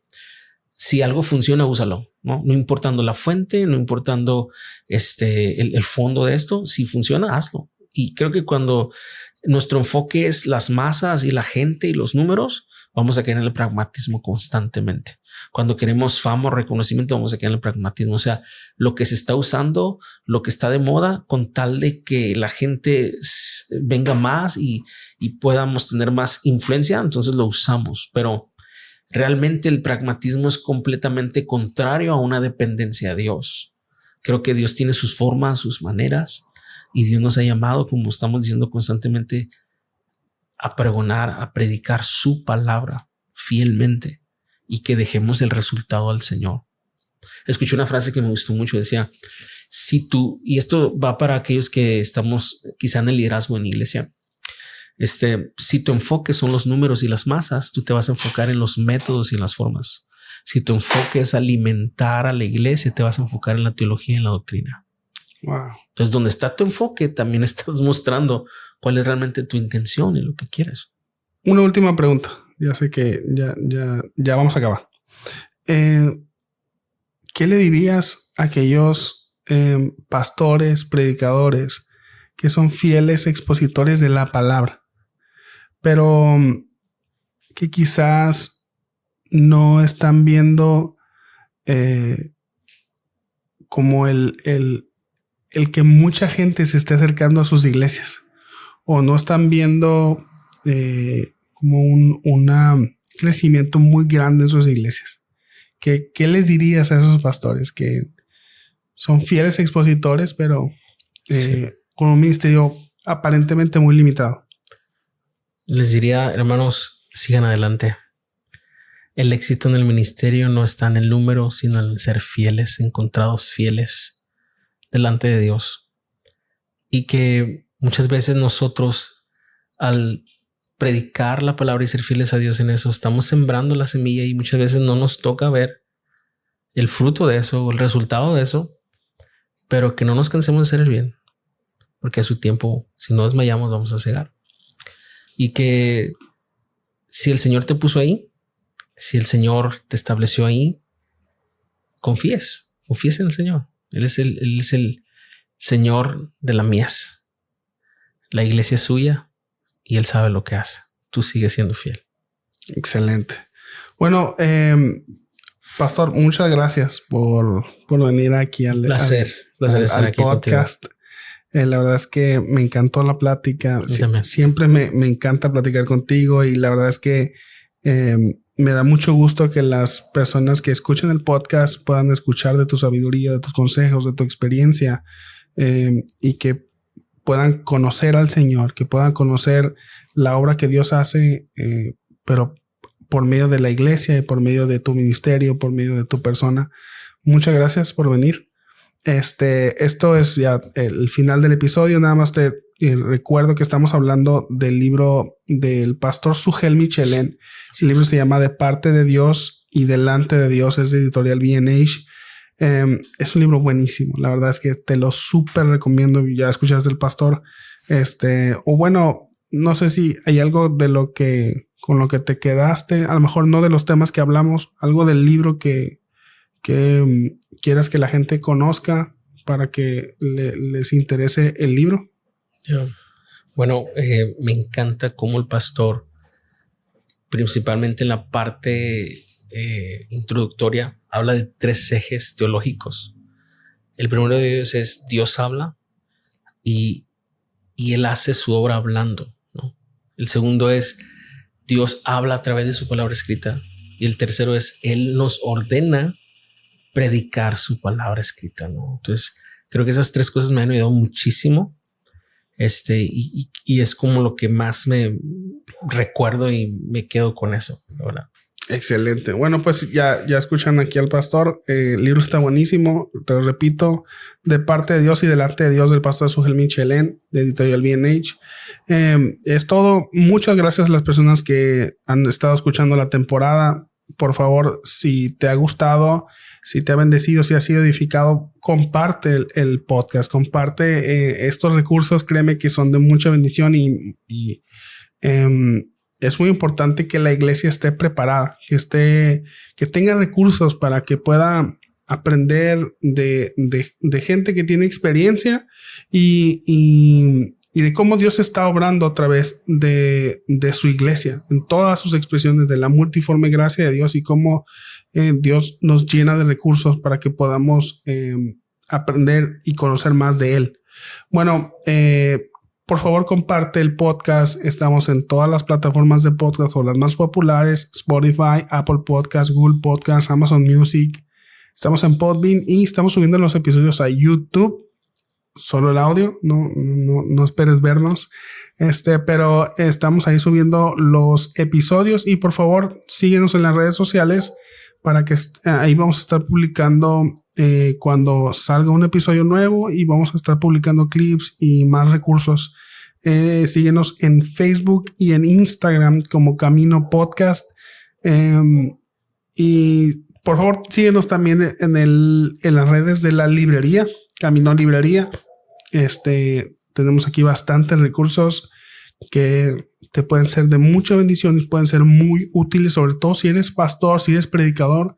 si algo funciona, úsalo, no importando la fuente, no importando el fondo de esto. Si funciona, hazlo. Y creo que cuando nuestro enfoque es las masas y la gente y los números, vamos a caer en el pragmatismo constantemente. Cuando queremos fama o reconocimiento, vamos a caer en el pragmatismo. O sea, lo que se está usando, lo que está de moda, con tal de que la gente venga más y podamos tener más influencia, entonces lo usamos. Pero realmente el pragmatismo es completamente contrario a una dependencia a Dios. Creo que Dios tiene sus formas, sus maneras, y Dios nos ha llamado, como estamos diciendo constantemente, a pregonar, a predicar su palabra fielmente y que dejemos el resultado al Señor. Escuché una frase que me gustó mucho. Decía, y esto va para aquellos que estamos quizá en el liderazgo en iglesia. Si tu enfoque son los números y las masas, tú te vas a enfocar en los métodos y en las formas. Si tu enfoque es alimentar a la iglesia, te vas a enfocar en la teología y en la doctrina. Wow. Entonces, donde está tu enfoque, también estás mostrando cuál es realmente tu intención y lo que quieres. Una última pregunta. Ya sé que ya vamos a acabar. ¿Qué le dirías a aquellos pastores, predicadores que son fieles expositores de la palabra, pero que quizás no están viendo como el que mucha gente se esté acercando a sus iglesias, o no están viendo como un crecimiento muy grande en sus iglesias? ¿Qué les dirías a esos pastores que son fieles expositores, pero con un ministerio aparentemente muy limitado? Les diría, hermanos, sigan adelante. El éxito en el ministerio no está en el número, sino en ser fieles, encontrados fieles delante de Dios. Y que muchas veces nosotros, al predicar la palabra y ser fieles a Dios en eso, estamos sembrando la semilla, y muchas veces no nos toca ver el fruto de eso o el resultado de eso, pero que no nos cansemos de hacer el bien, porque a su tiempo, si no desmayamos, vamos a cegar. Y que si el Señor te puso ahí, si el Señor te estableció ahí, confíes en el Señor. Él es el Señor de la mies. La iglesia es suya y Él sabe lo que hace. Tú sigues siendo fiel. Excelente. Bueno, pastor, muchas gracias por venir aquí al placer estar aquí podcast. La verdad es que me encantó la plática. Siempre me encanta platicar contigo, y la verdad es que me da mucho gusto que las personas que escuchen el podcast puedan escuchar de tu sabiduría, de tus consejos, de tu experiencia, y que puedan conocer al Señor, que puedan conocer la obra que Dios hace, pero por medio de la iglesia y por medio de tu ministerio, por medio de tu persona. Muchas gracias por venir. Esto es ya el final del episodio. Nada más te recuerdo que estamos hablando del libro del pastor Sugel Michelén. El libro se llama De parte de Dios y delante de Dios. Es de editorial B&H. Es un libro buenísimo. La verdad es que te lo súper recomiendo. Ya escuchaste del pastor. O bueno, no sé si hay algo de lo que con lo que te quedaste, a lo mejor no de los temas que hablamos, algo del libro que quieras que la gente conozca para que les interese el libro. Yeah. Bueno, me encanta cómo el pastor, principalmente en la parte introductoria, habla de 3 ejes teológicos. El primero de ellos es Dios habla y él hace su obra hablando, ¿no? El segundo es Dios habla a través de su palabra escrita. Y el tercero es él nos ordena predicar su palabra escrita, ¿no? Entonces, creo que esas 3 cosas me han ayudado muchísimo. Y es como lo que más me recuerdo y me quedo con eso, ¿verdad? Excelente. Bueno, pues ya escuchan aquí al pastor. El libro está buenísimo. Te lo repito, de parte de Dios y delante de Dios, del pastor Sugelmin Chelén, de Editorial B&H. Es todo. Muchas gracias a las personas que han estado escuchando la temporada. Por favor, si te ha gustado, si te ha bendecido, si ha sido edificado, comparte el podcast, comparte estos recursos. Créeme que son de mucha bendición y es muy importante que la iglesia esté preparada, que tenga recursos para que pueda aprender de gente que tiene experiencia y de cómo Dios está obrando a través de su iglesia en todas sus expresiones, de la multiforme gracia de Dios y cómo Dios nos llena de recursos para que podamos aprender y conocer más de Él. Bueno, por favor, comparte el podcast. Estamos en todas las plataformas de podcast o las más populares: Spotify, Apple Podcasts, Google Podcasts, Amazon Music. Estamos en Podbean y estamos subiendo los episodios a YouTube. Solo el audio, no esperes vernos. Pero estamos ahí subiendo los episodios y por favor, síguenos en las redes sociales para que ahí vamos a estar publicando cuando salga un episodio nuevo y vamos a estar publicando clips y más recursos. Síguenos en Facebook y en Instagram como Camino Podcast. Y por favor, síguenos también en las redes de la librería, Camino Librería. Tenemos aquí bastantes recursos que te pueden ser de mucha bendición y pueden ser muy útiles, sobre todo si eres pastor, si eres predicador.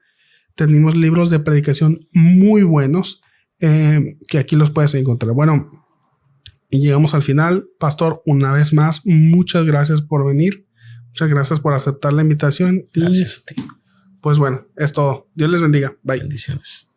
Tenemos libros de predicación muy buenos que aquí los puedes encontrar. Bueno, y llegamos al final. Pastor, una vez más, muchas gracias por venir. Muchas gracias por aceptar la invitación. Gracias a ti. Pues bueno, es todo. Dios les bendiga. Bye. Bendiciones.